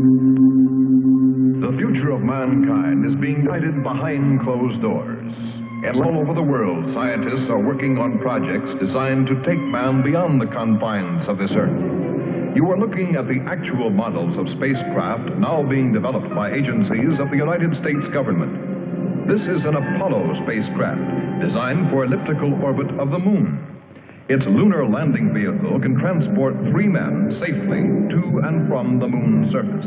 The future of mankind is being guided behind closed doors. And all over the world, scientists are working on projects designed to take man beyond the confines of this Earth. You are looking at the actual models of spacecraft now being developed by agencies of the United States government. This is an Apollo spacecraft designed for elliptical orbit of the moon. Its lunar landing vehicle can transport 3 men safely to and from the moon's surface.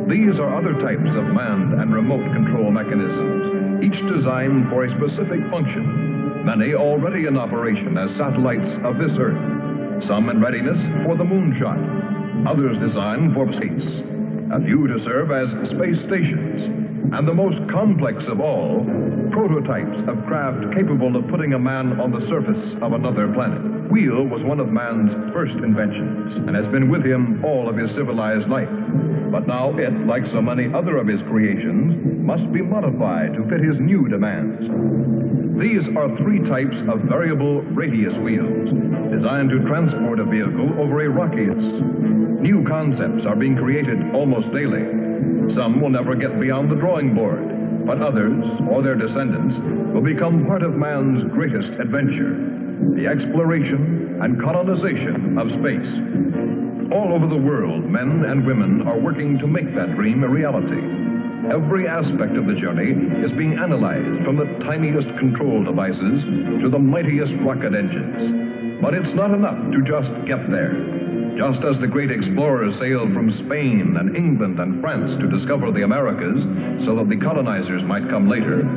These are other types of manned and remote control mechanisms, each designed for a specific function, many already in operation as satellites of this Earth, some in readiness for the moonshot, others designed for space, a few to serve as space stations, and the most complex of all, prototypes of craft capable of putting a man on the surface of another planet. Wheel was one of man's first inventions and has been with him all of his civilized life. But now it, like so many other of his creations, must be modified to fit his new demands. These are 3 types of variable radius wheels, designed to transport a vehicle over a rocky surface. New concepts are being created almost daily. Some will never get beyond the drawing board, but others, or their descendants, will become part of man's greatest adventure, the exploration and colonization of space. All over the world, men and women are working to make that dream a reality. Every aspect of the journey is being analyzed, from the tiniest control devices to the mightiest rocket engines. But it's not enough to just get there. Just as the great explorers sailed from Spain and England and France to discover the Americas so that the colonizers might come later,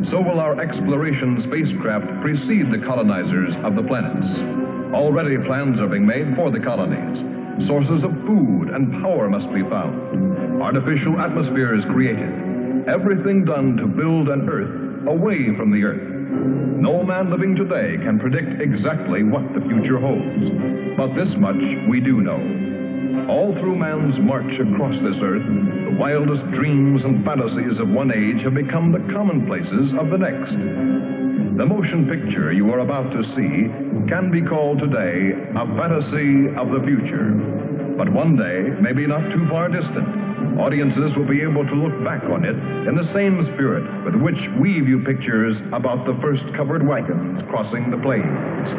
so will our exploration spacecraft precede the colonizers of the planets. Already plans are being made for the colonies. Sources of food and power must be found. Artificial atmospheres created. Everything done to build an Earth away from the Earth. No man living today can predict exactly what the future holds. But this much we do know. All through man's march across this Earth, the wildest dreams and fantasies of one age have become the commonplaces of the next. The motion picture you are about to see can be called today a fantasy of the future. But one day, maybe not too far distant, audiences will be able to look back on it in the same spirit with which we view pictures about the first covered wagons crossing the plains.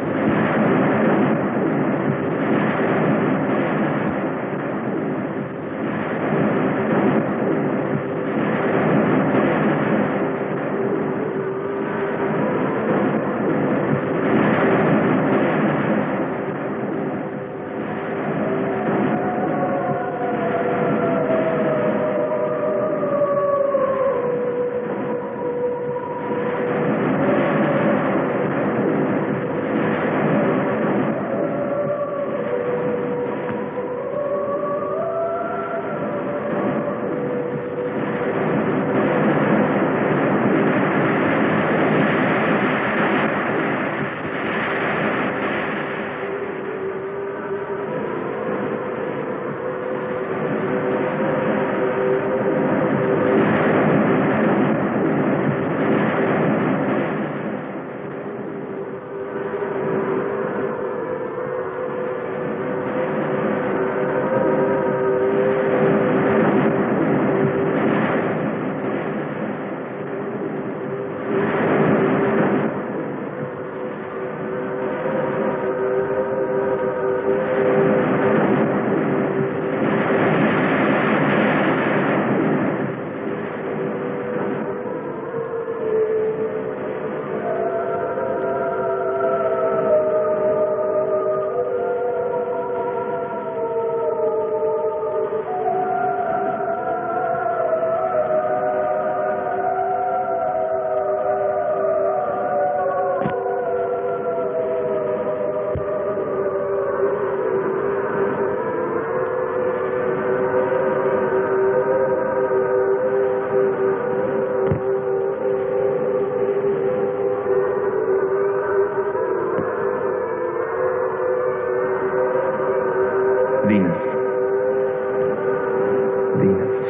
Venus,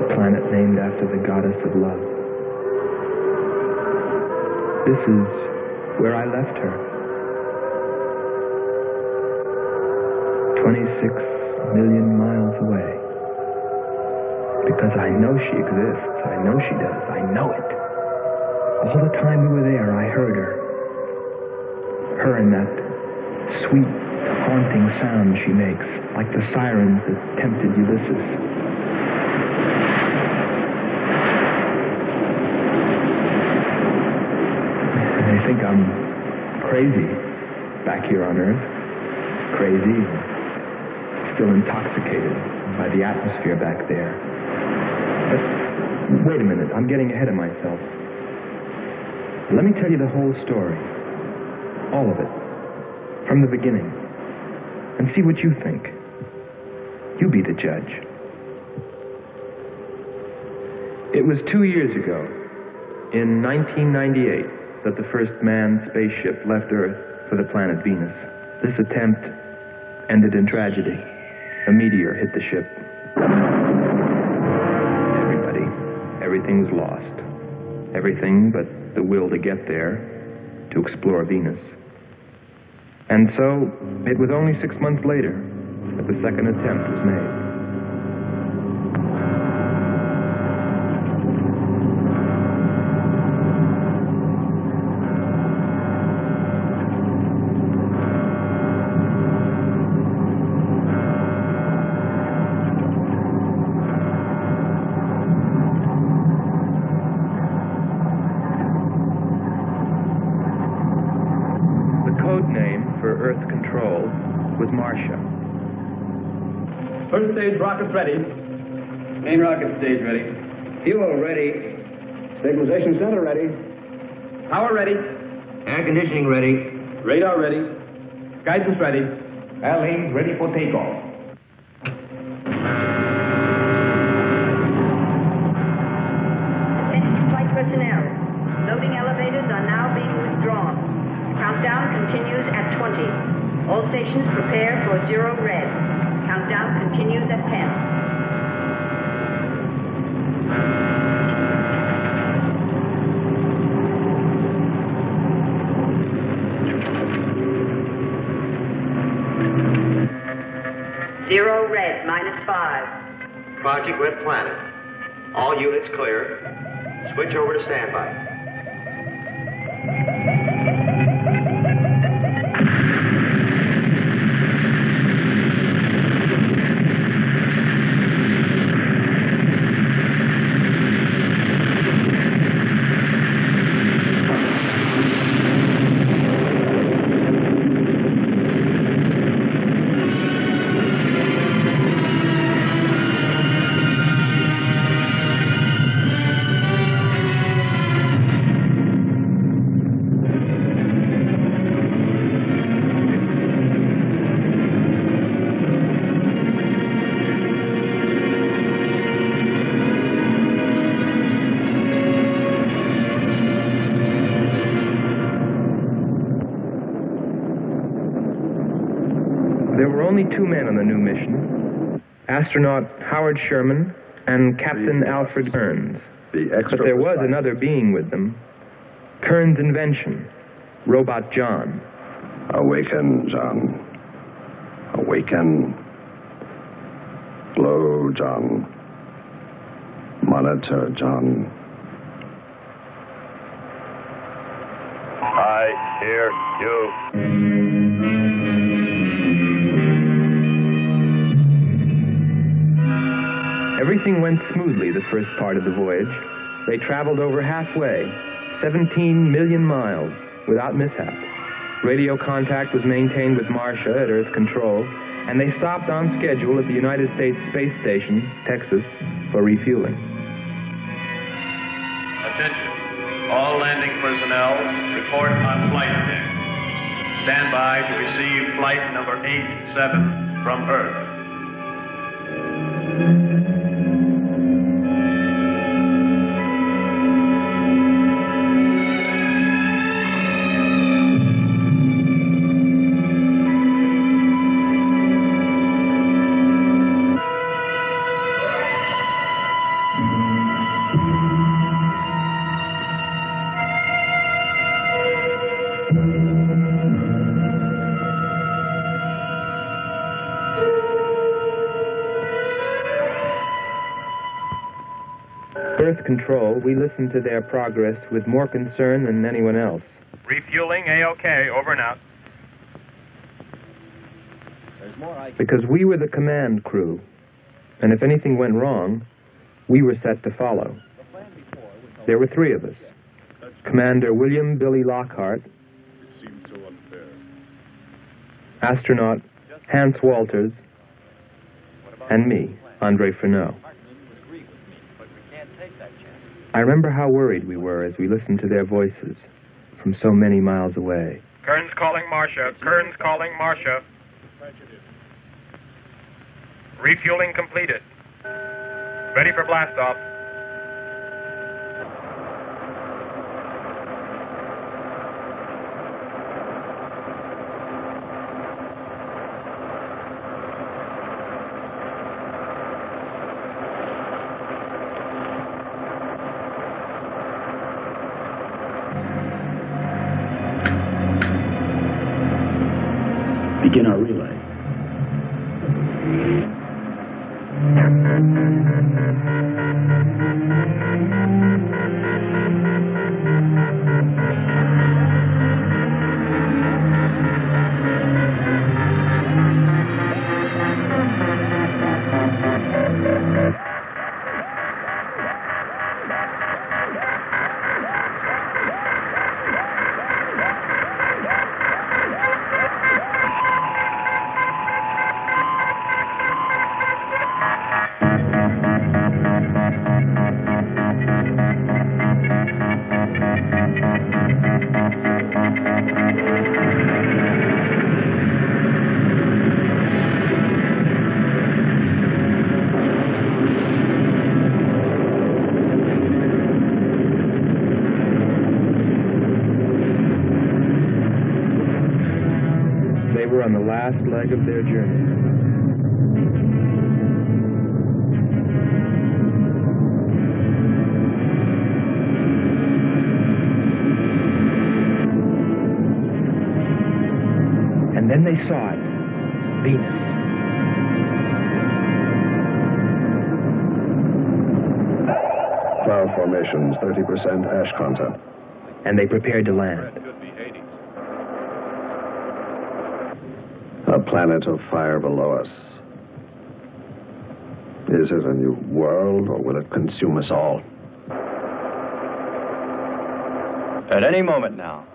a planet named after the goddess of love. This is where I left her. 26 million miles away. Because I know she exists. I know she does. I know it. All the time we were there, I heard her. Her and that sweet, haunting sound she makes, like the sirens that tempted Ulysses. They think I'm crazy back here on Earth. Crazy, still intoxicated by the atmosphere back there. But wait a minute, I'm getting ahead of myself. Let me tell you the whole story. All of it. From the beginning. And see what you think. You be the judge. It was 2 years ago, in 1998, that the first manned spaceship left Earth for the planet Venus. This attempt ended in tragedy. A meteor hit the ship. Everything's lost. Everything but the will to get there, to explore Venus. And so, it was only 6 months later that the second attempt was made. Earth control was Marcia. First stage rockets ready. Main rocket stage ready. Fuel ready. Stabilization center ready. Power ready. Air conditioning ready. Radar ready. Guidance ready. Airplanes ready for takeoff. Attention flight personnel. Loading elevators are now being withdrawn. Countdown continues at 20. All stations prepare for 0 red. Countdown continues at 10. Zero red, -5. Project Red Planet. All units clear. Switch over to standby. There were only 2 men on the new mission, astronaut Howard Sherman and Captain Alfred Kearns. But there was another being with them, Kearns' invention, Robot John. Awaken, John. Awaken. Glow, John. Monitor, John. I hear you. Everything went smoothly the first part of the voyage. They traveled over halfway, 17 million miles, without mishap. Radio contact was maintained with Marcia at Earth Control, and they stopped on schedule at the United States Space Station, Texas, for refueling. Attention. All landing personnel, report on flight deck. Stand by to receive flight number 87 from Earth. Earth Control, we listened to their progress with more concern than anyone else. Refueling A-OK, over and out. Because we were the command crew, and if anything went wrong, we were set to follow. There were three of us. Commander William Billy Lockhart, astronaut Hans Walters, and me, Andre Freneau. I remember how worried we were as we listened to their voices from so many miles away. Kern's calling Marcia. Kern's calling Marcia. Refueling completed. Ready for blast-off. Begin our relay. On the last leg of their journey. And then they saw it, Venus. Cloud formations, 30% ash content. And they prepared to land. A planet of fire below us. Is it a new world, or will it consume us all? At any moment now.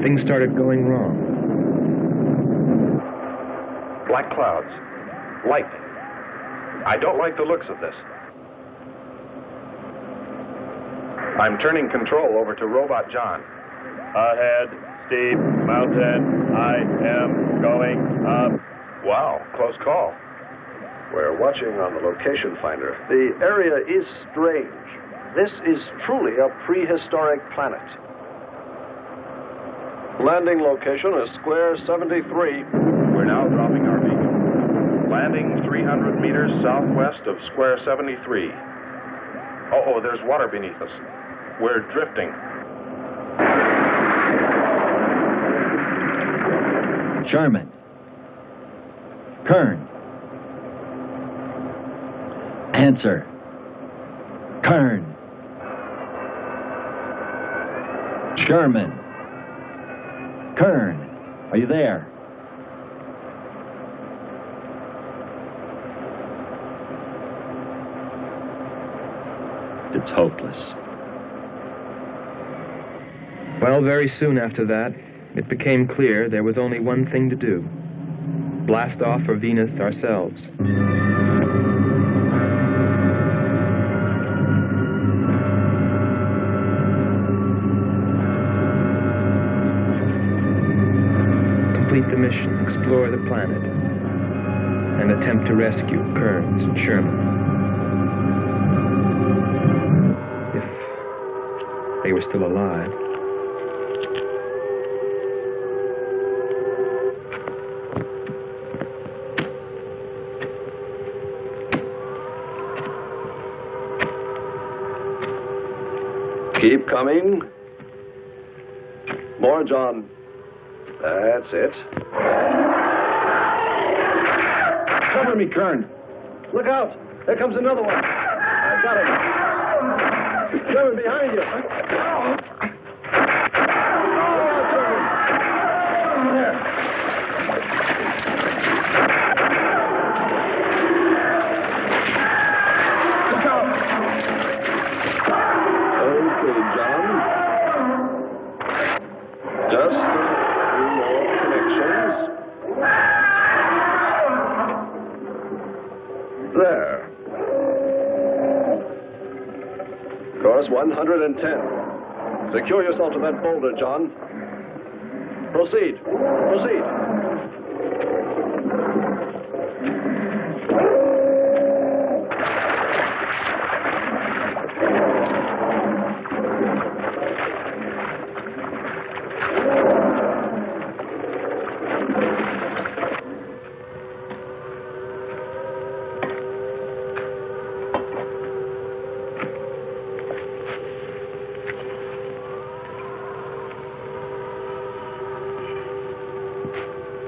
Things started going wrong. Black clouds. Lightning. I don't like the looks of this. I'm turning control over to Robot John. Ahead, steep mountain. I am going up. Wow, close call. We're watching on the location finder. The area is strange. This is truly a prehistoric planet. Landing location is square 73. We're now dropping our beacon. Landing 300 meters southwest of square 73. Oh, there's water beneath us. We're drifting. Sherman. Kern. Answer. Kern. Sherman. Kern, are you there? It's hopeless. Well, very soon after that, it became clear there was only one thing to do. Blast off for Venus ourselves. explore the planet and attempt to rescue Kearns and Sherman. If they were still alive. Keep coming. More, John. That's it. Cover me, Kern. Look out! There comes another one. I got him. Sherman, behind you. There. Course 110. Secure yourself to that boulder, John. Proceed. Proceed.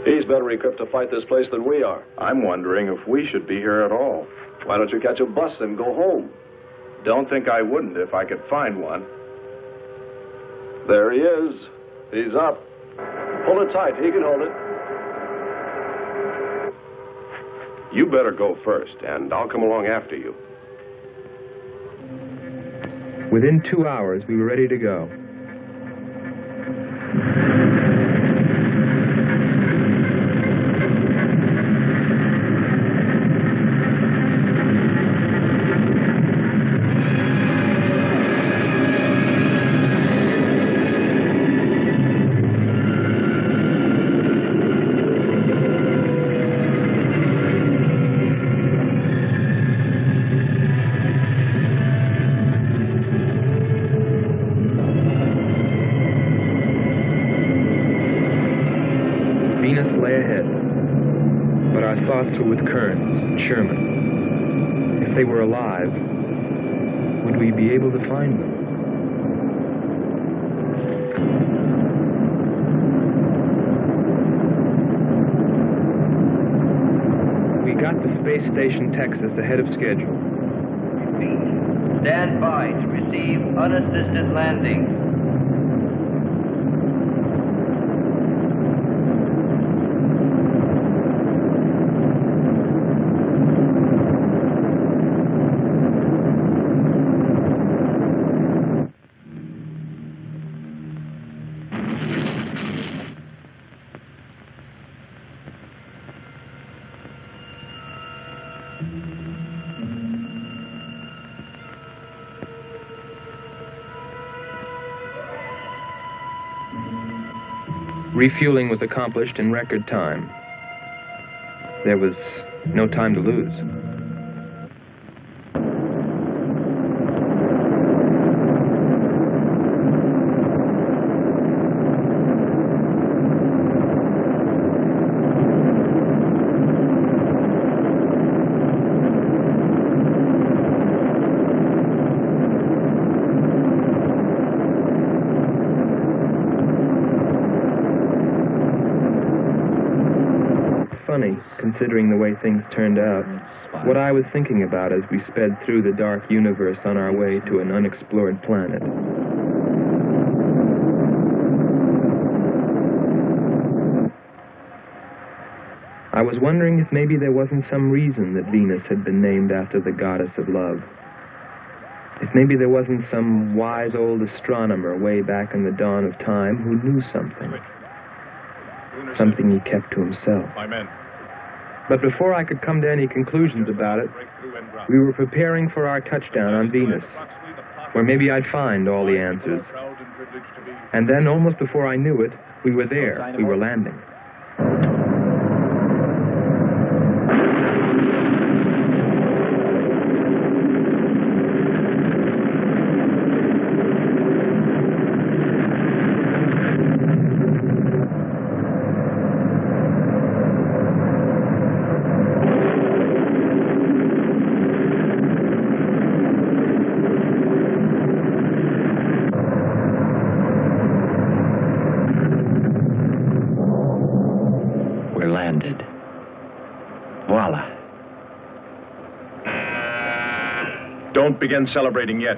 He's better equipped to fight this place than we are. I'm wondering if we should be here at all. Why don't you catch a bus and go home? Don't think I wouldn't if I could find one. There he is. He's up. Hold it tight. He can hold it. You better go first, and I'll come along after you. Within 2 hours, we were ready to go. With Kearns and Sherman. If they were alive, would we be able to find them? We got to Space Station, Texas, ahead of schedule. Stand by to receive unassisted landing. Refueling was accomplished in record time. There was no time to lose. Considering the way things turned out, what I was thinking about as we sped through the dark universe on our way to an unexplored planet. I was wondering if maybe there wasn't some reason that Venus had been named after the goddess of love. If maybe there wasn't some wise old astronomer way back in the dawn of time who knew something. Something he kept to himself. But before I could come to any conclusions about it, we were preparing for our touchdown on Venus, where maybe I'd find all the answers. And then, almost before I knew it, we were there. We were landing. Don't begin celebrating yet.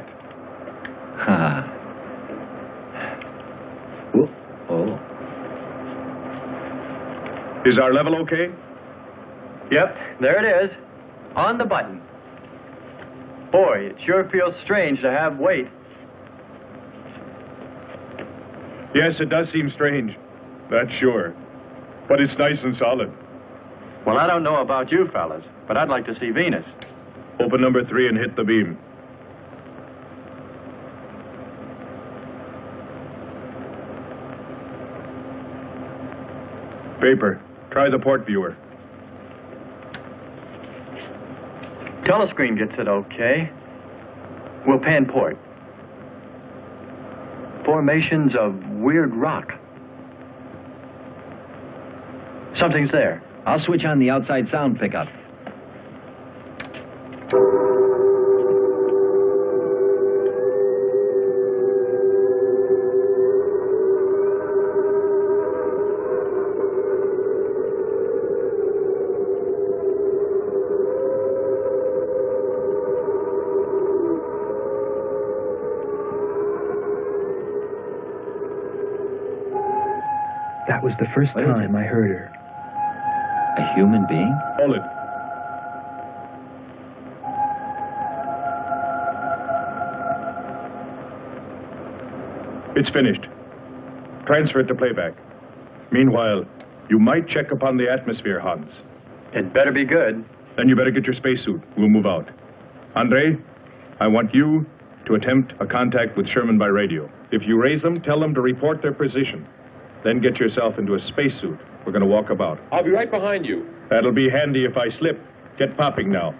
Oh. Is our level okay? Yep, there it is. On the button. Boy, it sure feels strange to have weight. Yes, it does seem strange. That's sure. But it's nice and solid. Well, I don't know about you fellas, but I'd like to see Venus. Open number 3 and hit the beam. Paper, try the port viewer. Telescreen gets it okay. We'll pan port. Formations of weird rock. Something's there. I'll switch on the outside sound pickup. That was the first time I heard her. A human being? Hold it. It's finished. Transfer it to playback. Meanwhile, you might check upon the atmosphere, Hans. It better be good. Then you better get your spacesuit. We'll move out. Andre, I want you to attempt a contact with Sherman by radio. If you raise them, tell them to report their position. Then get yourself into a spacesuit. We're going to walk about. I'll be right behind you. That'll be handy if I slip. Get popping now.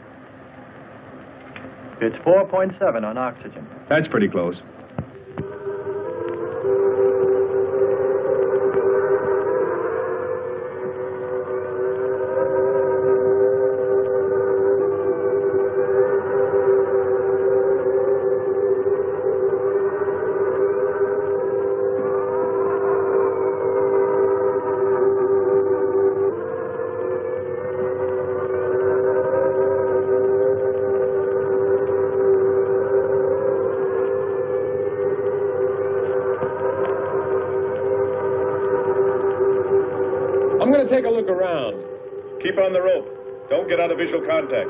It's 4.7 on oxygen. That's pretty close. I'm going to take a look around. Keep on the rope. Don't get out of visual contact.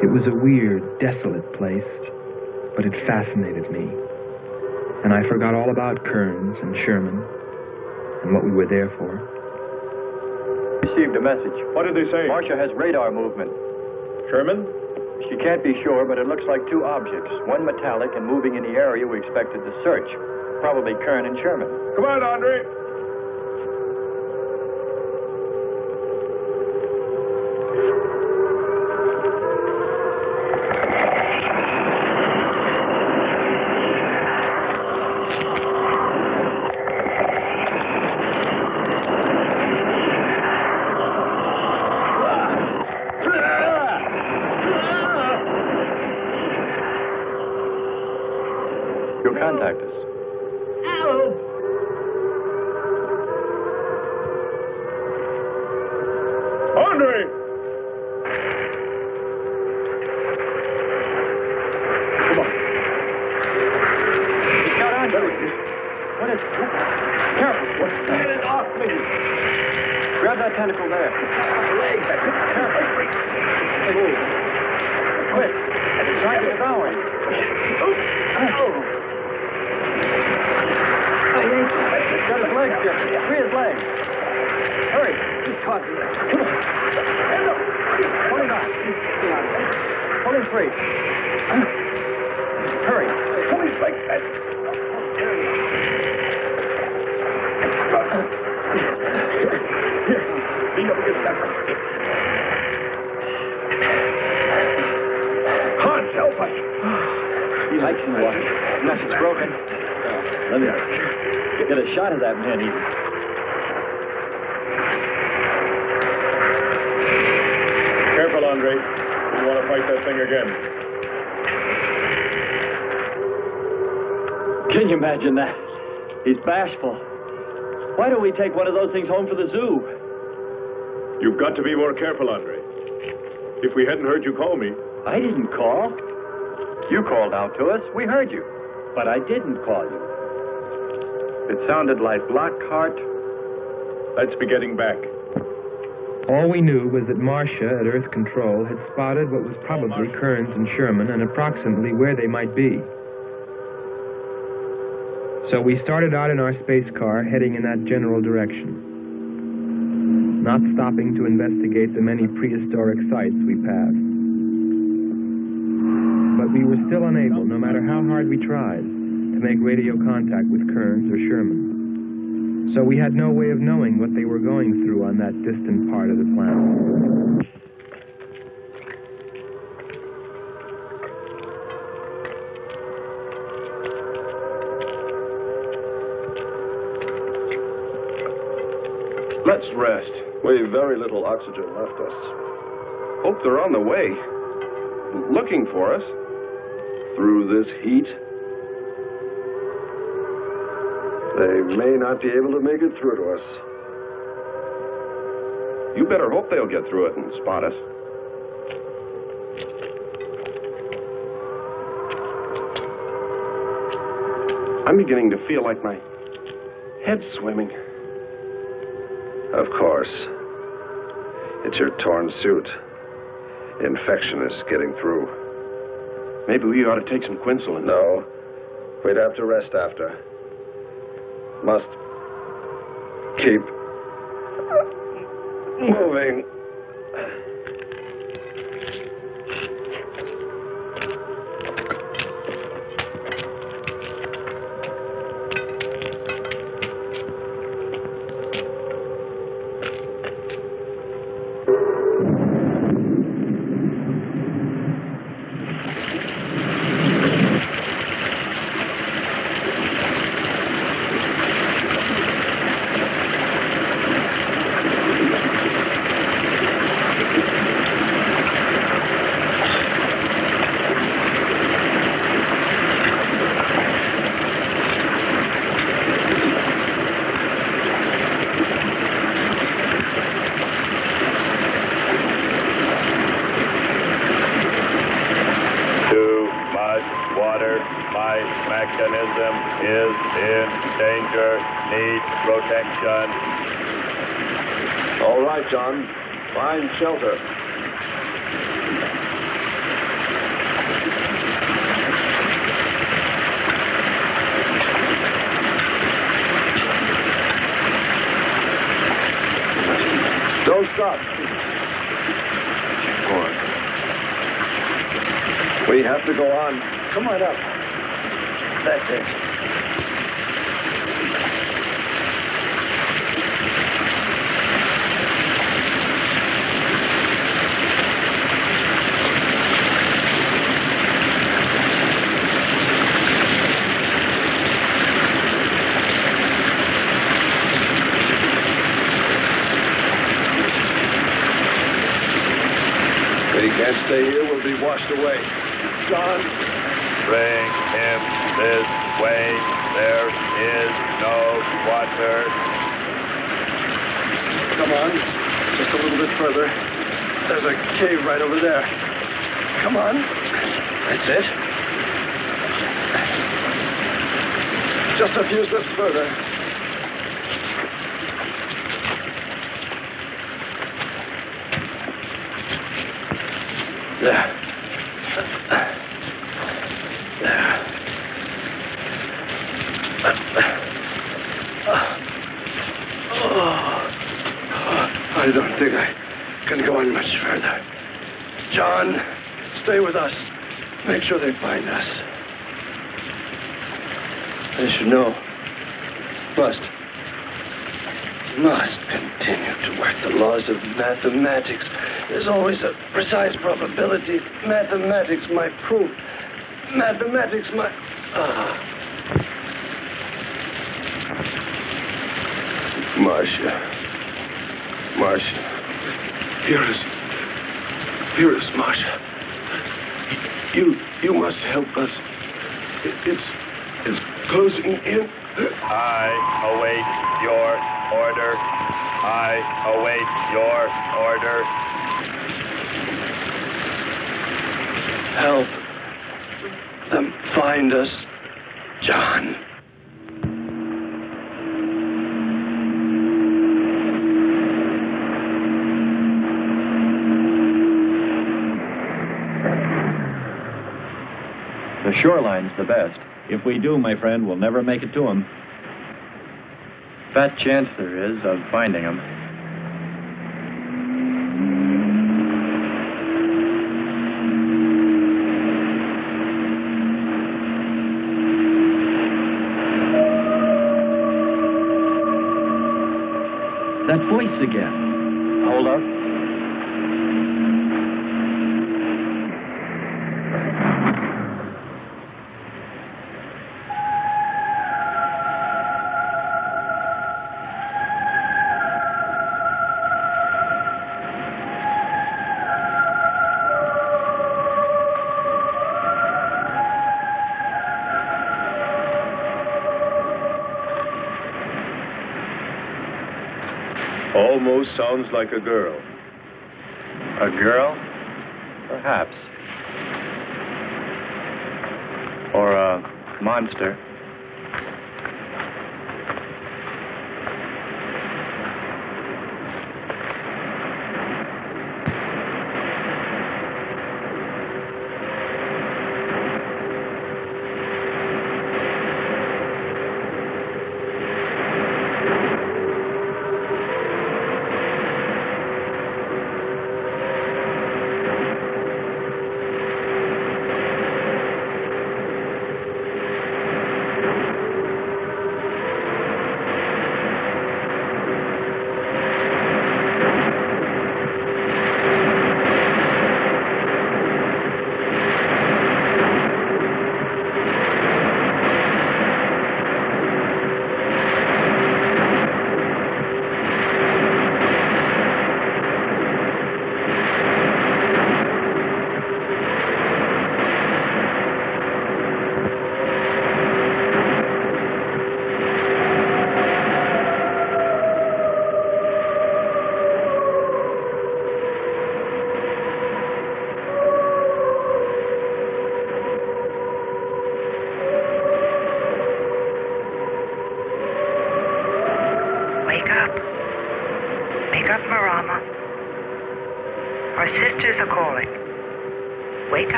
It was a weird, desolate place, but it fascinated me. And I forgot all about Kearns and Sherman and what we were there for. Received a message. What did they say? Marcia has radar movement. Sherman? She can't be sure, but it looks like two objects. One metallic and moving in the area we expected to search. Probably Kern and Sherman. Come on, Andre. You'll contact us. Andre! Come on. He's got Andre. What is... Careful. What's that? Get it off me. Grab that tentacle there. Legs. Careful. Move. Quick. It's trying to devour him. He's got his legs, Jeffrey. Free his legs. Hurry. He's caught. Come on. Pull him out. Pull him free. Hurry. Pull his legs. Hans, help us. I can walk. Nothing's broken. Let me get a shot of that man. Careful, Andre. You want to fight that thing again. Can you imagine that? He's bashful. Why don't we take one of those things home for the zoo? You've got to be more careful, Andre. If we hadn't heard you call me... I didn't call. You called out to us. We heard you. But I didn't call you. It sounded like Lockhart. Let's be getting back. All we knew was that Marcia at Earth Control had spotted what was probably Kearns and Sherman and approximately where they might be. So we started out in our space car heading in that general direction, not stopping to investigate the many prehistoric sites we passed. But we were still unable, no matter how hard we tried, to make radio contact with Kearns or Sherman. So we had no way of knowing what they were going through on that distant part of the planet. Let's rest. We've very little oxygen left us. Hope they're on the way. Looking for us. Through this heat. They may not be able to make it through to us. You better hope they'll get through it and spot us. I'm beginning to feel like my head's swimming. Of course. It's your torn suit. Infection is getting through. Maybe we ought to take some quinsulin. No. We'd have to rest after. Must keep moving. All right, John. Find shelter. Don't stop. Go on. We have to go on. Come on up. That's it. Can't stay here, we'll be washed away. John! Bring him this way. There is no water. Come on. Just a little bit further. There's a cave right over there. Come on. That's it. Just a few steps further. There. I don't think I can go on much further. John, stay with us. Make sure they find us. They should know. Must. must continue to work the laws of mathematics. There's always a precise probability. Mathematics might prove. Mathematics might... Marcia. Here is Marcia. You must help us. It's closing in. I await your order. I await your order. Help them find us, John. The shoreline's the best. If we do, my friend, we'll never make it to them. Fat chance there is of finding them. That voice again. Hold up. Almost sounds like a girl. A girl? Perhaps. Or a monster.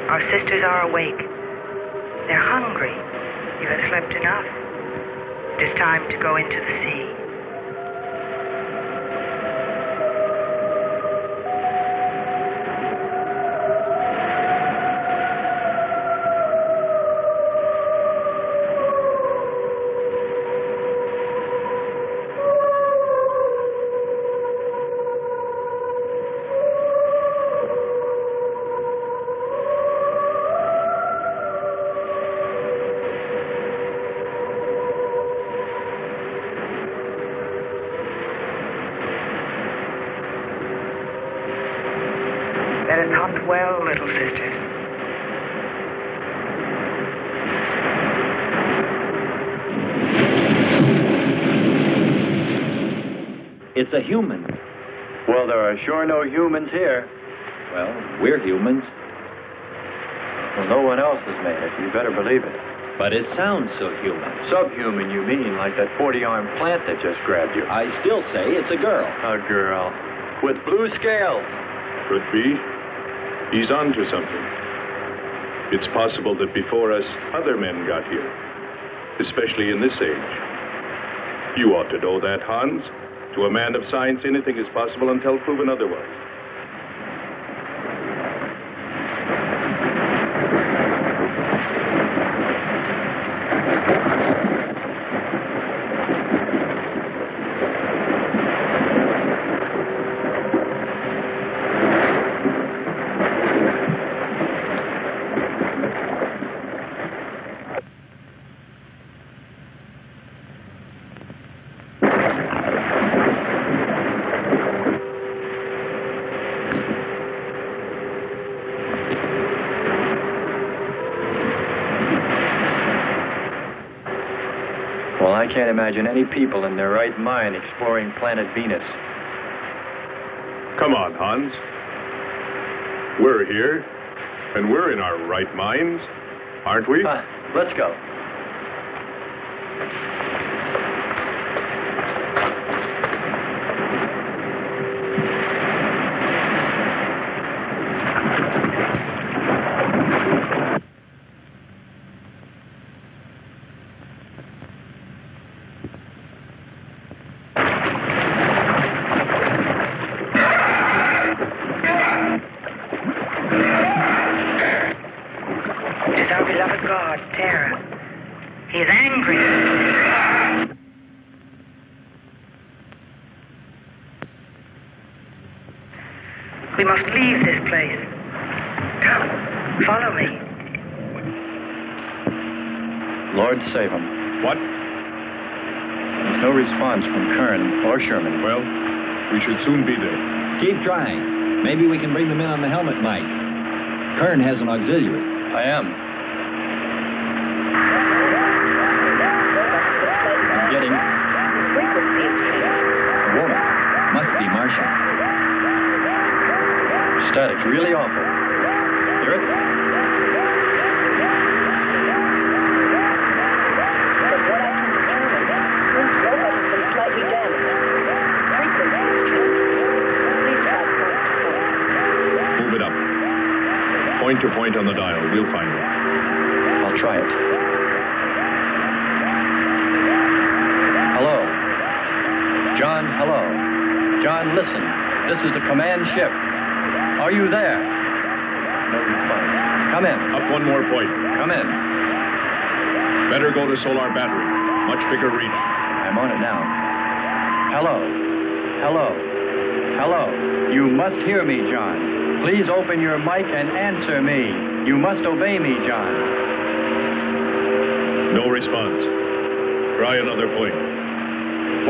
Our sisters are awake. They're hungry. You have slept enough. It is time to go into the sea. Let us hunt well, little sisters. It's a human. Well, there are sure no humans here. Well, we're humans. Well, no one else has made it. You better believe it. But it sounds so human. Subhuman, you mean, like that 40-armed plant that just grabbed you. I still say it's a girl. A girl. With blue scales. Could be. He's on to something. It's possible that before us, other men got here, especially in this age. You ought to know that, Hans. To a man of science, anything is possible until proven otherwise. I can't imagine any people in their right mind exploring planet Venus. Come on, Hans. We're here, and we're in our right minds, aren't we? Let's go. We must leave this place. Come, follow me. Lord save him. What? There's no response from Kern or Sherman. Well, we should soon be there. Keep trying. Maybe we can bring them in on the helmet mic. Kern has an auxiliary. I am. I'm getting... A woman. Must be Marcia. Static's really awful. Hear it? From what I can determine, Clint's robot has been slightly damaged. Frequency is changing. Please try point to point. Move it up. Point to point on the dial. We'll find it. I'll try it. Hello. John, hello. John, listen. This is the command ship. Are you there? No response. Come in. Up one more point. Come in. Better go to solar battery. Much bigger reach. I'm on it now. Hello. Hello. Hello. You must hear me, John. Please open your mic and answer me. You must obey me, John. No response. Try another point.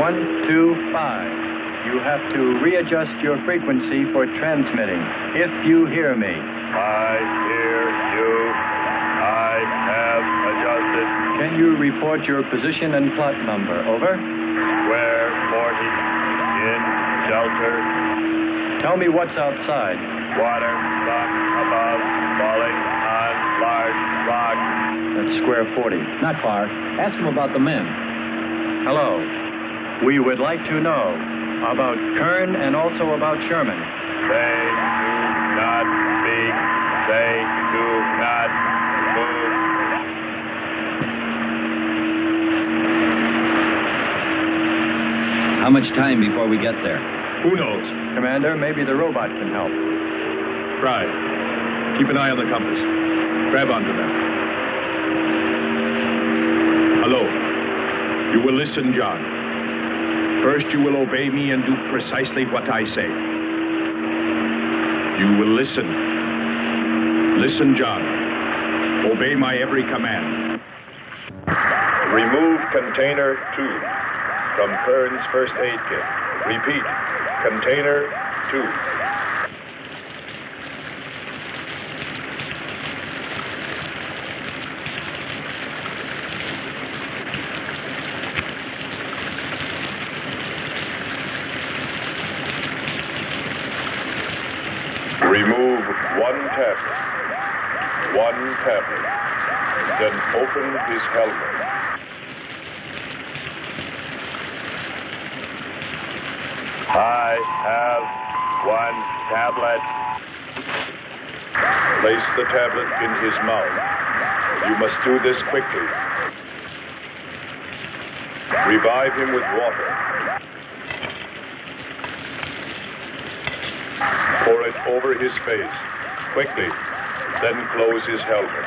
1, 2, 5. You have to readjust your frequency for transmitting. If you hear me. I hear you. I have adjusted. Can you report your position and plot number? Over. Square 40. In shelter. Tell me what's outside. Water, sun above, falling on large rock. That's square 40. Not far. Ask him about the men. Hello. We would like to know about Kern and also about Sherman. They do not speak. They do not move. How much time before we get there? Who knows? Commander, maybe the robot can help. Try. Keep an eye on the compass. Grab onto them. Hello. You will listen, John. First, you will obey me and do precisely what I say. You will listen. Listen, John. Obey my every command. Remove container 2 from Kern's first aid kit. Repeat. Container 2. Remove one tablet. One tablet. Then open his helmet. I have one tablet. Place the tablet in his mouth. You must do this quickly. Revive him with water. Pour it over his face. Quickly. Then close his helmet.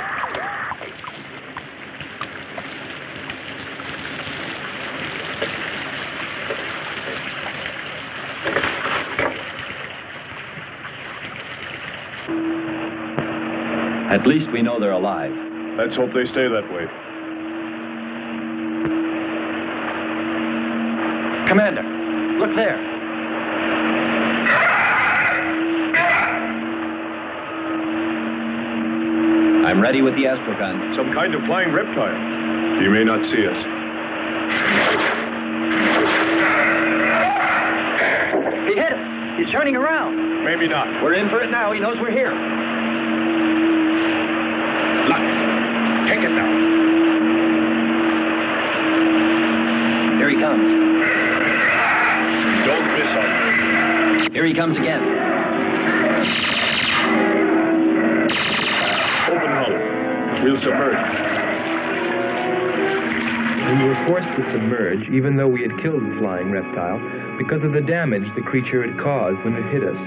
At least we know they're alive. Let's hope they stay that way. Commander, look there. I'm ready with the astrogun. Some kind of flying reptile. He may not see us. He hit us. He's turning around. Maybe not. We're in for it now. He knows we're here. Look. Take it now. Here he comes. Don't miss him. Here he comes again. Open hull. We'll submerge. We were forced to submerge, even though we had killed the flying reptile, because of the damage the creature had caused when it hit us.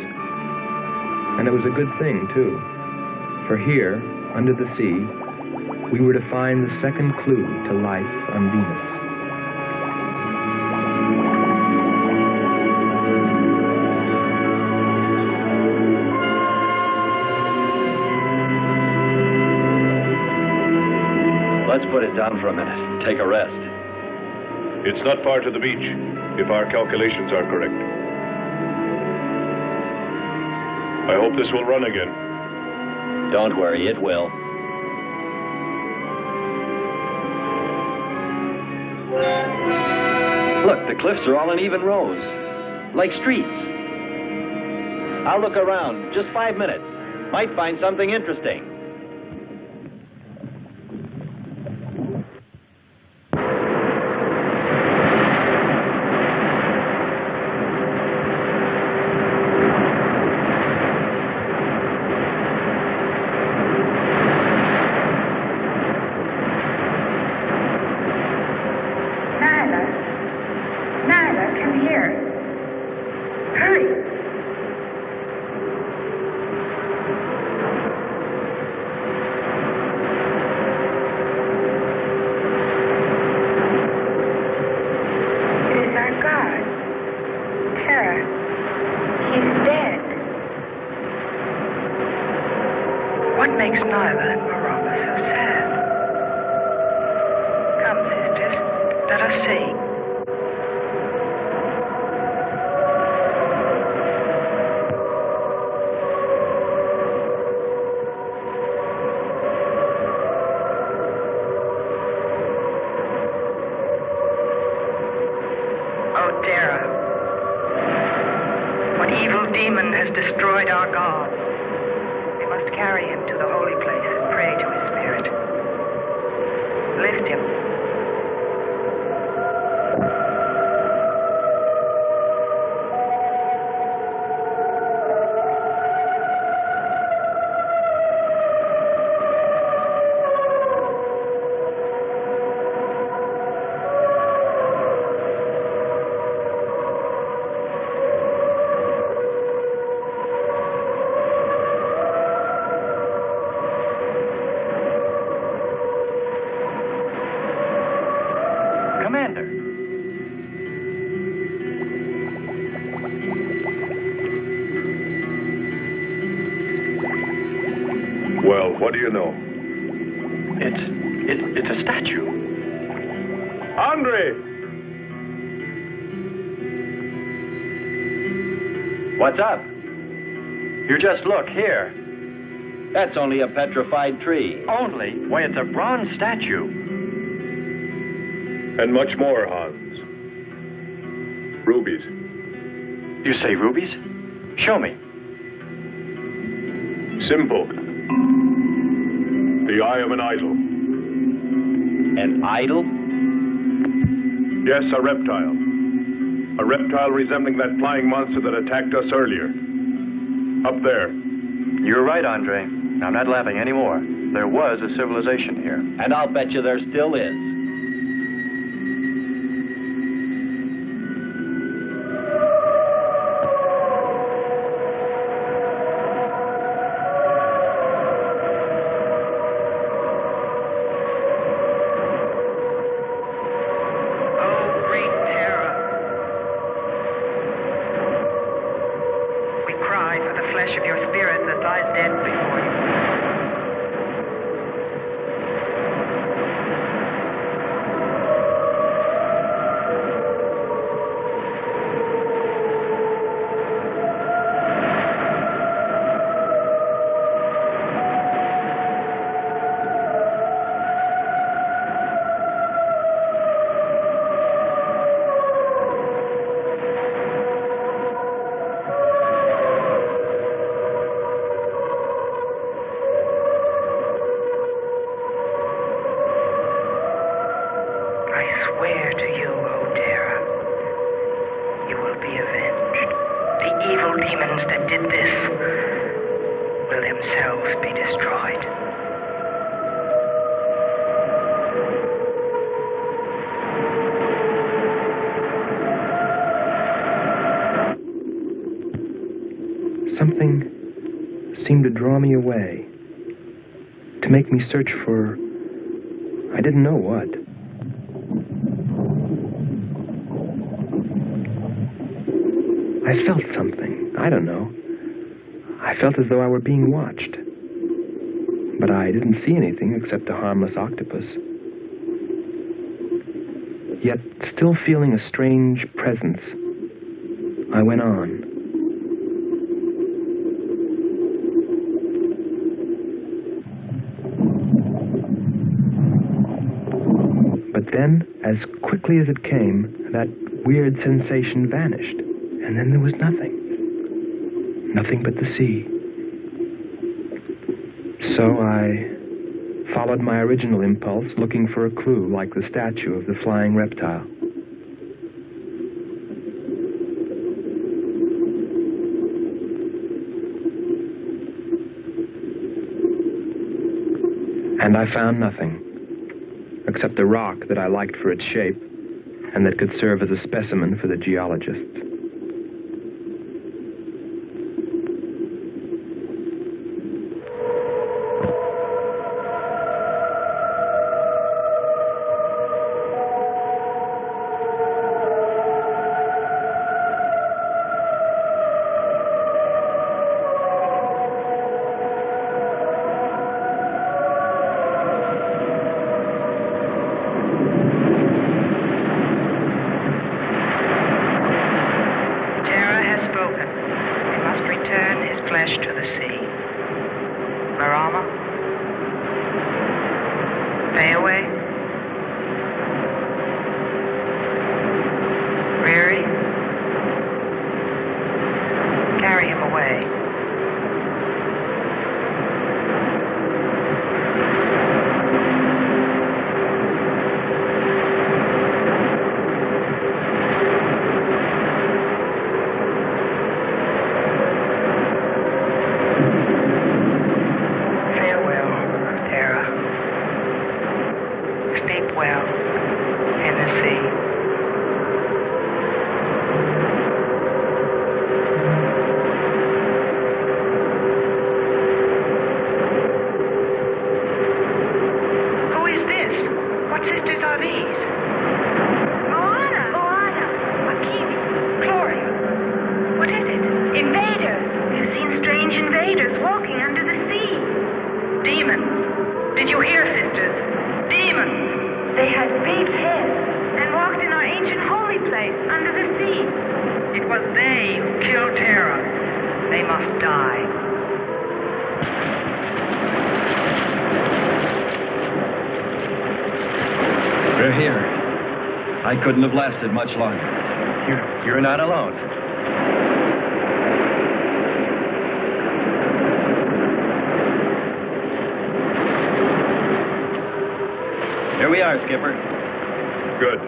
And it was a good thing, too. For here, under the sea, we were to find the second clue to life on Venus. Let's put it down for a minute. Take a rest. It's not far to the beach, if our calculations are correct. I hope this will run again. Don't worry, it will. Look, the cliffs are all in even rows, like streets. I'll look around. Just 5 minutes. Might find something interesting. Destroyed our God. We must carry him to the holy place and pray to his spirit. Lift him. What do you know? It's a statue. Andre! What's up? You just look here. That's only a petrified tree. Only? Why, it's a bronze statue. And much more, Hans. Rubies. You say rubies? Show me. Simple. The eye of an idol. An idol? Yes, a reptile. A reptile resembling that flying monster that attacked us earlier. Up there. You're right, Andre. I'm not laughing anymore. There was a civilization here. And I'll bet you there still is. seemed to draw me away, to make me search for, I didn't know what. I felt something. I don't know. I felt as though I were being watched. But I didn't see anything except a harmless octopus. Yet, still feeling a strange presence, I went on. But then, as quickly as it came, that weird sensation vanished. And then there was nothing. Nothing but the sea. So I followed my original impulse, looking for a clue like the statue of the flying reptile. And I found nothing, except a rock that I liked for its shape and that could serve as a specimen for the geologists. Couldn't have lasted much longer. You're not alone. Here we are, Skipper. Good.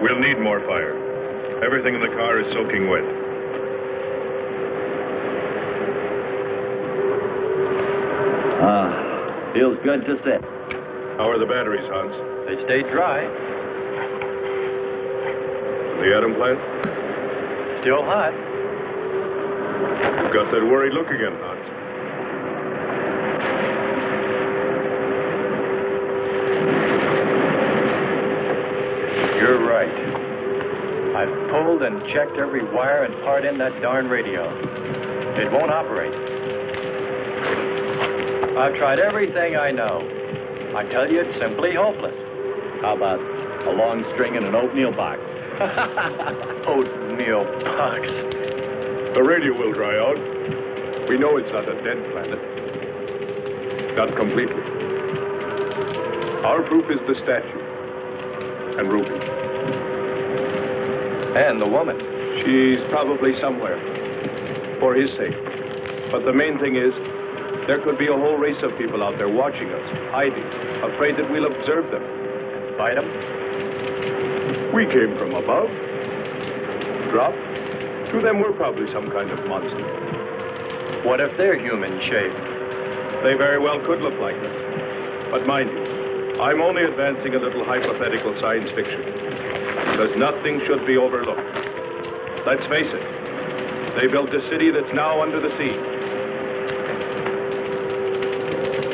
We'll need more fire. Everything in the car is soaking wet. Feels good to sit. How are the batteries, Hans? They stayed dry. The atom plant? Still hot. You've got that worried look again, Hans. You're right. I've pulled and checked every wire and part in that darn radio. It won't operate. I've tried everything I know. I tell you, it's simply hopeless. How about a long string and an oatmeal box? Oatmeal box. The radio will dry out. We know it's not a dead planet. Not completely. Our proof is the statue. And Ruby. And the woman. She's probably somewhere. For his sake. But the main thing is, there could be a whole race of people out there watching us, hiding, afraid that we'll observe them. Fight them? We came from above, dropped. To them, we're probably some kind of monster. What if they're human shaped? They very well could look like us. But mind you, I'm only advancing a little hypothetical science fiction. Because nothing should be overlooked. Let's face it, they built a city that's now under the sea.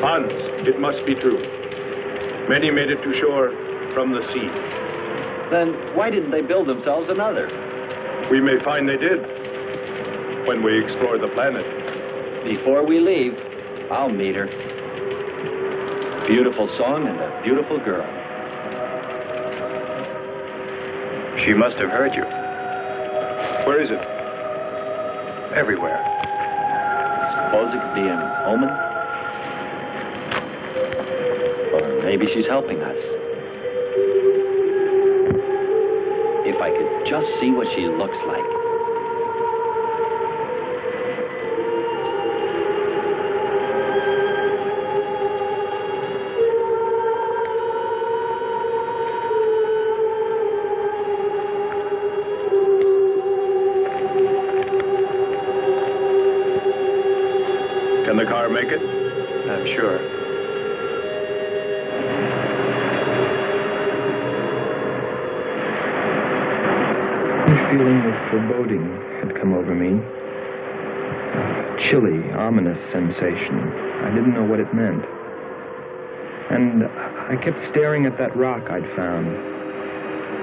Hans, it must be true. Many made it to shore from the sea. Then why didn't they build themselves another? We may find they did when we explore the planet. Before we leave, I'll meet her. Beautiful song and a beautiful girl. She must have heard you. Where is it? Everywhere. Suppose it could be an omen? Or maybe she's helping us. If I could just see what she looks like. Can the car make it? I'm sure. A feeling of foreboding had come over me. A chilly, ominous sensation. I didn't know what it meant. And I kept staring at that rock I'd found,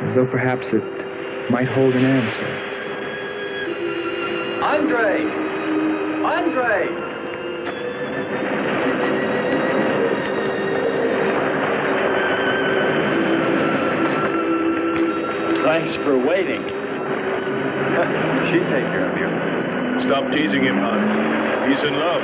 as though perhaps it might hold an answer. Andre! Andre! Thanks for waiting. She'd take care of you. Stop teasing him, Hans. He's in love.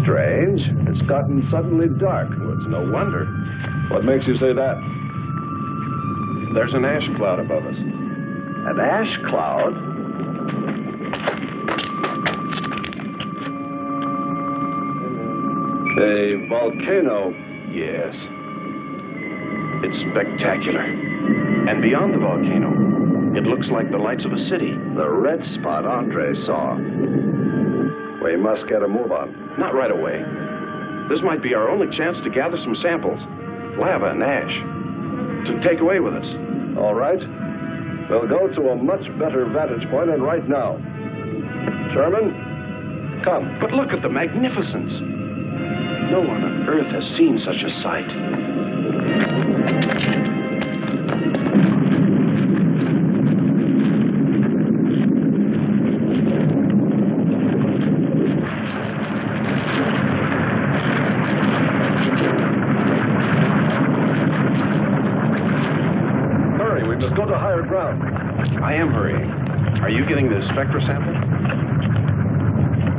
Strange. It's gotten suddenly dark. Well, it's no wonder. What makes you say that? There's an ash cloud above us. An ash cloud? A volcano. Yes. It's spectacular. And beyond the volcano, it looks like the lights of a city. The red spot Andre saw. We must get a move on. Not right away. This might be our only chance to gather some samples. Lava and ash. To take away with us. All right. We'll go to a much better vantage point, and right now. Sherman, come. But look at the magnificence. No one on Earth has seen such a sight. I am hurrying. Are you getting the spectra sample?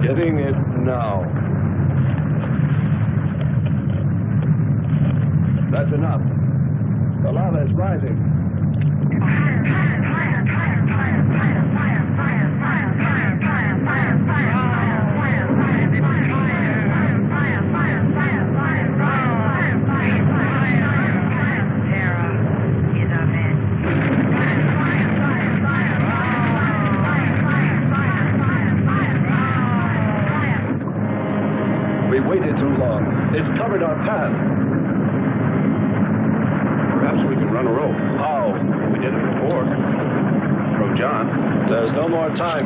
Getting it now. That's enough. The lava is rising. We waited too long. It's covered our path. Perhaps we can run a rope. How? We did it before. Throw John. There's no more time.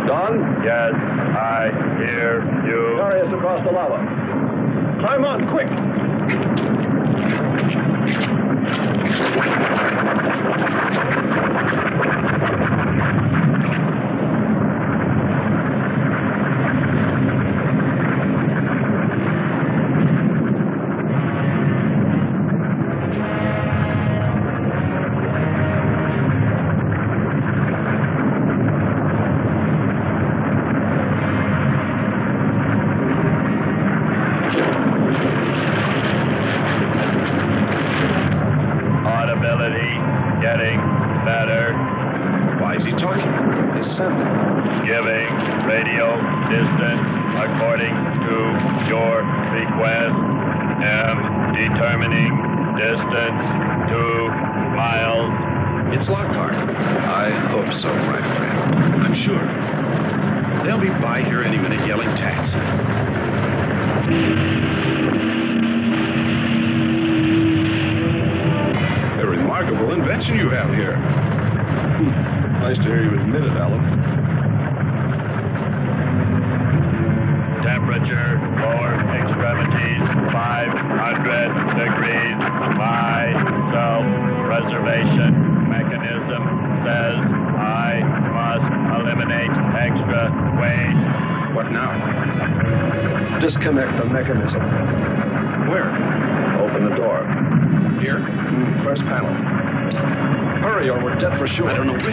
Don? Yes, I hear you. Carry us across the lava. Climb on, quick! Disconnect the mechanism. Where? Open the door. Here? First panel. Hurry or we're dead for sure. I don't know which.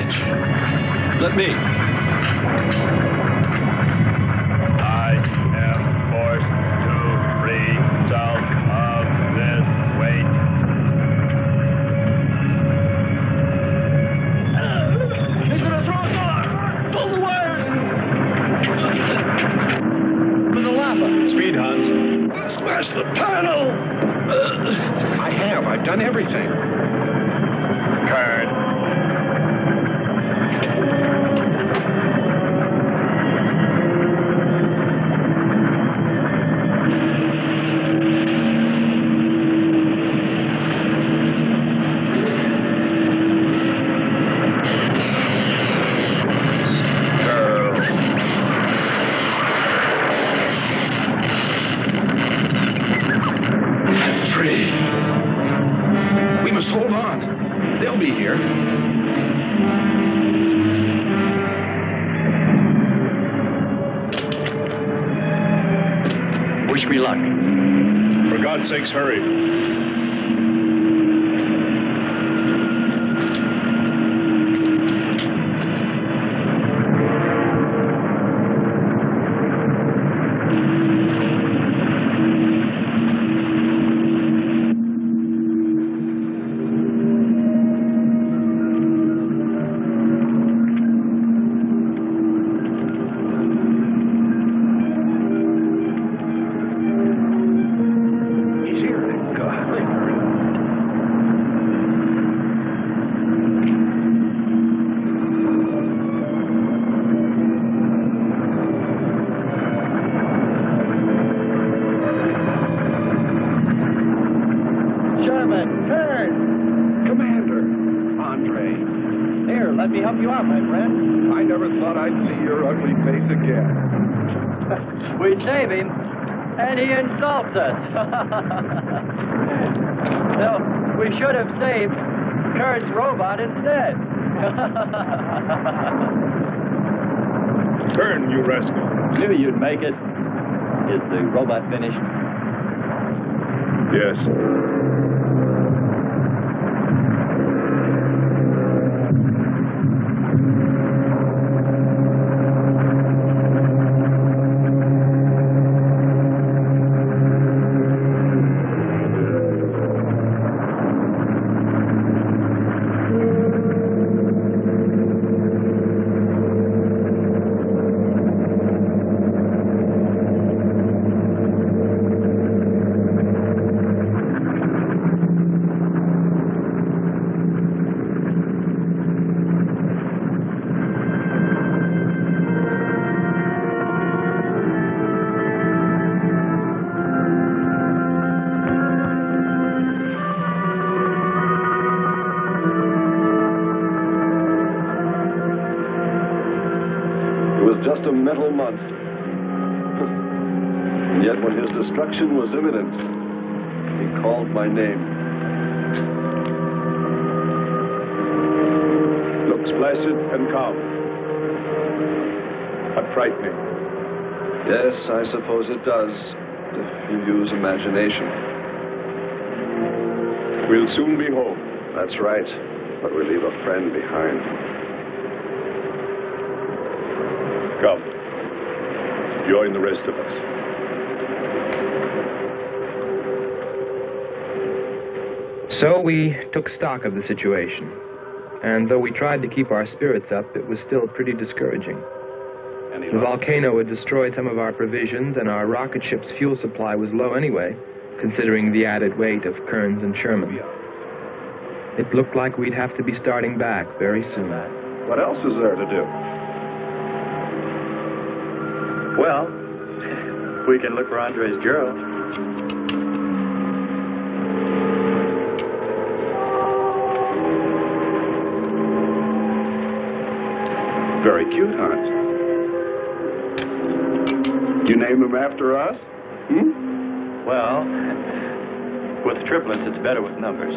Let me. I am forced to free myself of this weight. He's gonna throw us off! Pull the wires! For the lava. Speed, Hans. Smash the panel! I've done everything. Kern. Sakes, hurry. We save him, and he insults us. No, we should have saved Kurt's robot instead. Turn, you rascal. Knew you'd make it. Is the robot finished? Yes. just a mental monster. And yet when his destruction was imminent, he called my name. Looks placid and calm. But frightening. Yes, I suppose it does, if you use imagination. We'll soon be home. That's right, but we leave a friend behind. Come. Join the rest of us. So we took stock of the situation. And though we tried to keep our spirits up, it was still pretty discouraging. The volcano had destroyed some of our provisions, and our rocket ship's fuel supply was low anyway, considering the added weight of Kearns and Sherman. It looked like we'd have to be starting back very soon. What else is there to do? Well, we can look for Andre's girl. Very cute, Hans. You name him after us? Well, with triplets, it's better with numbers.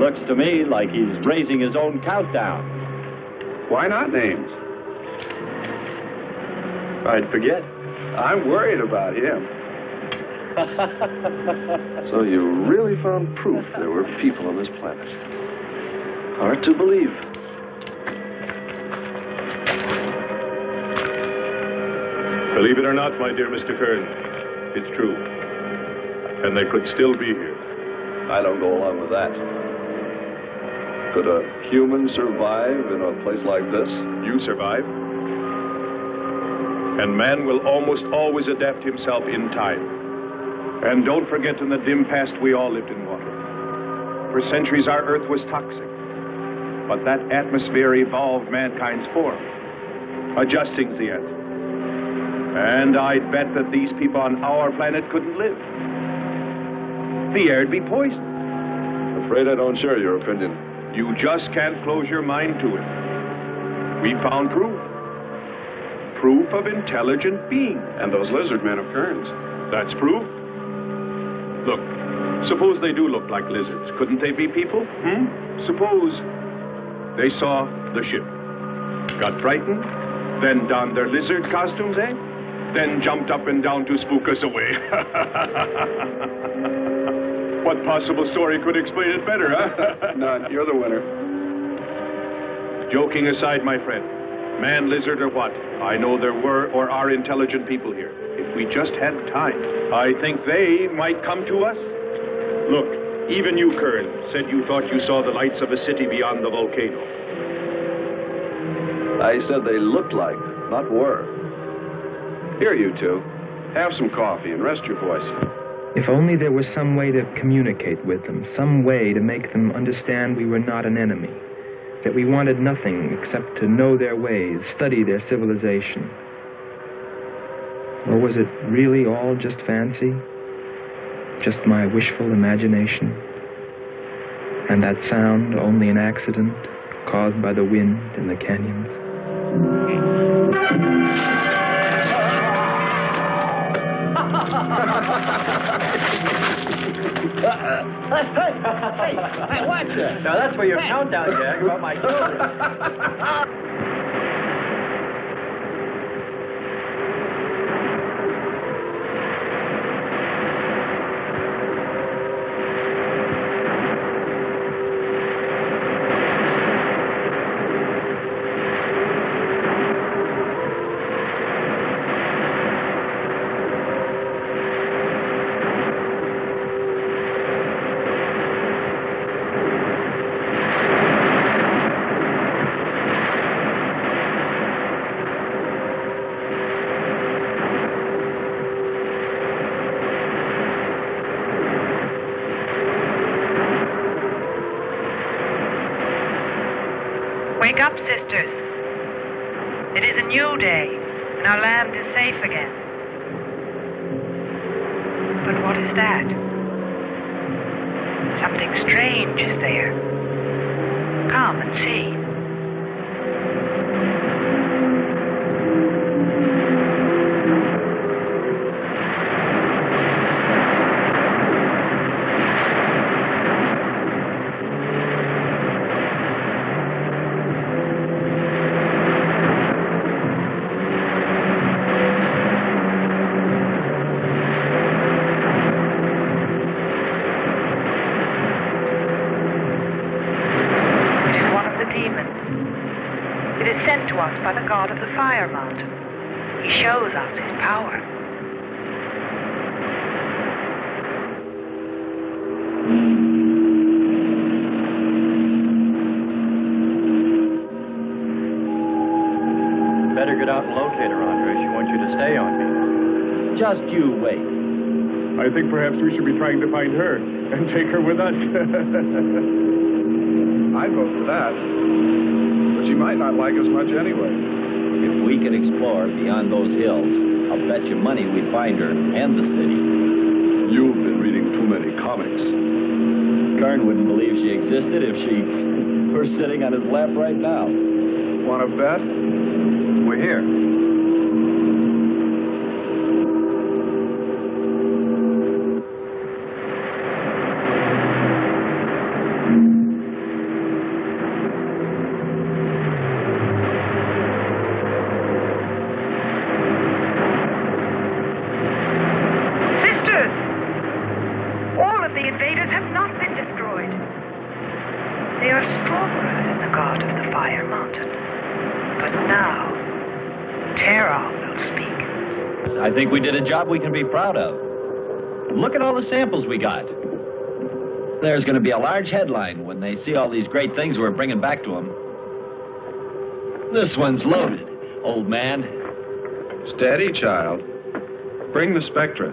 Looks to me like he's raising his own countdown. Why not names? I'd forget. I'm worried about him. So you really found proof there were people on this planet. Hard to believe. Believe it or not, my dear Mr. Kearns, it's true. And they could still be here. I don't go along with that. Could a human survive in a place like this? You survive. And man will almost always adapt himself in time. And don't forget, in the dim past, we all lived in water. For centuries, our Earth was toxic. But that atmosphere evolved mankind's form, adjusting the Earth. And I'd bet that these people on our planet couldn't live. The air'd be poisoned. Afraid I don't share your opinion. You just can't close your mind to it. We found proof. Proof of intelligent being. And those lizard men of Kearns. That's proof. Look, suppose they do look like lizards. Couldn't they be people? Suppose they saw the ship, got frightened, then donned their lizard costumes, then jumped up and down to spook us away. What possible story could explain it better, huh? None. You're the winner. Joking aside, my friend, man, lizard, or what, I know there were or are intelligent people here. If we just had time, I think they might come to us. Look, even you, Kearns, said you thought you saw the lights of a city beyond the volcano. I said they looked like, not were. Here, you two. Have some coffee and rest your voices. If only there was some way to communicate with them, some way to make them understand we were not an enemy, that we wanted nothing except to know their ways, study their civilization. Or was it really all just fancy? Just my wishful imagination? And that sound only an accident caused by the wind in the canyons? Hey, watch it. Now that's for your countdown, Jack, about my children. Wake up, sisters. It is a new day, and our land is safe again. But what is that? Something strange is there. Come and see. to us by the god of the fire mountain. He shows us his power. Better get out and locate her, Andre. She wants you to stay on me. Just you wait. I think perhaps we should be trying to find her and take her with us. I'd vote for that. But she might not like us much anyway. If we could explore beyond those hills, I'll bet you money we'd find her and the city. You've been reading too many comics. Kern wouldn't believe she existed if she were sitting on his lap right now. Want to bet? We're here. I think we did a job we can be proud of. Look at all the samples we got. There's going to be a large headline when they see all these great things we're bringing back to them. This one's loaded, old man. Steady, child. Bring the spectra.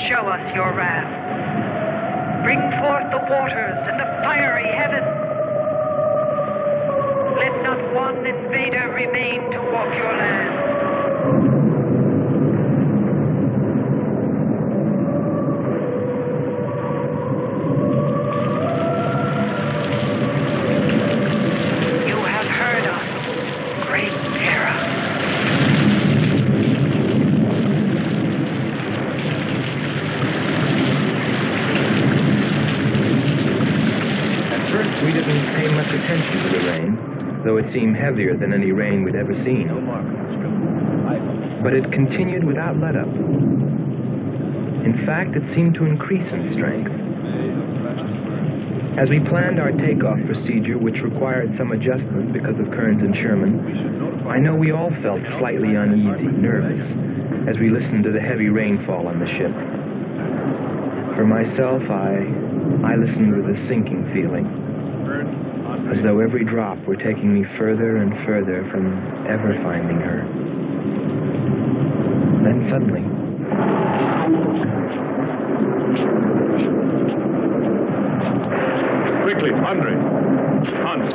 Show us your wrath. Bring forth the waters and the fiery heaven. Let not one invader remain to walk your land. You have heard us, great Terra. We didn't pay much attention to the rain, though it seemed heavier than any rain we'd ever seen. But it continued without let-up. In fact, it seemed to increase in strength. As we planned our takeoff procedure, which required some adjustment because of Kearns and Sherman, I know we all felt slightly uneasy, nervous, as we listened to the heavy rainfall on the ship. For myself, I listened with a sinking feeling, as though every drop were taking me further and further from ever finding her. Then suddenly... Quickly, Andre. Hans.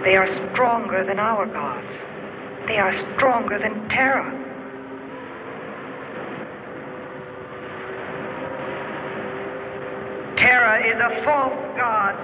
They are stronger than our gods. They are stronger than Terra. Terra is a false god.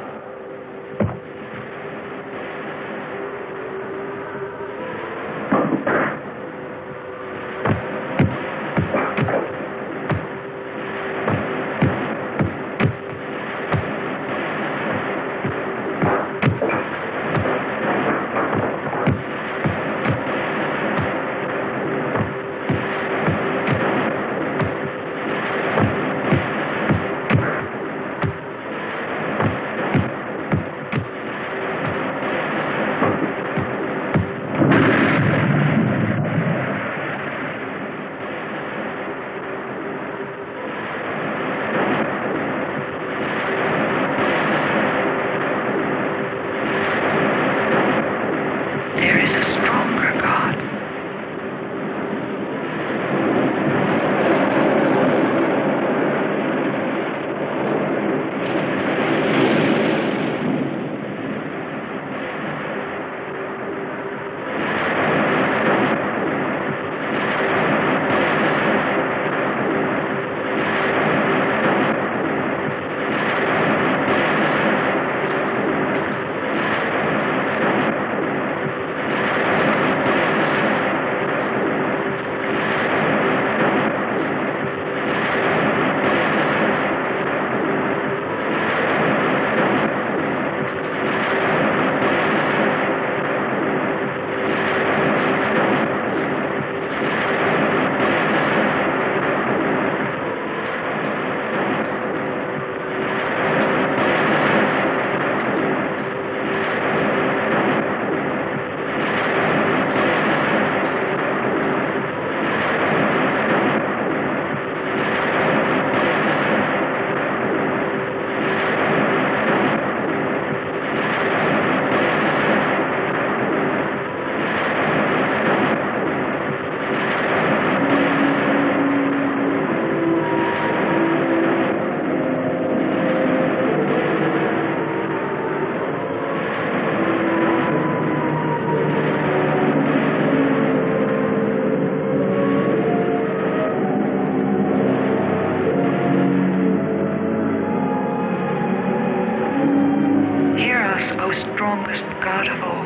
God of all,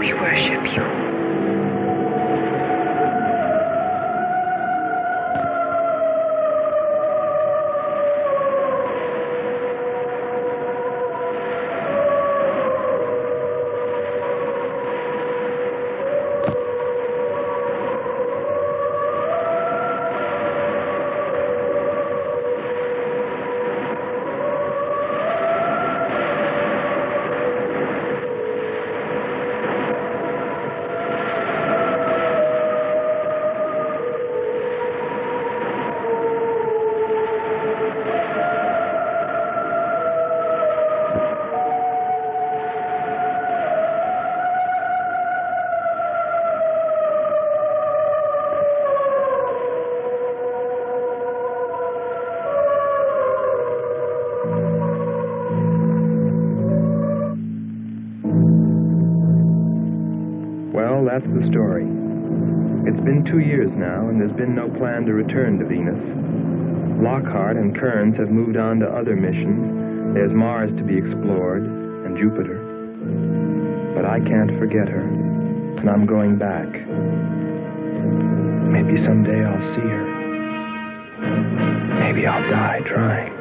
we worship you. Well, that's the story. It's been 2 years now, and there's been no plan to return to Venus. Lockhart and Kearns have moved on to other missions. There's Mars to be explored, and Jupiter. But I can't forget her, and I'm going back. Maybe someday I'll see her. Maybe I'll die trying.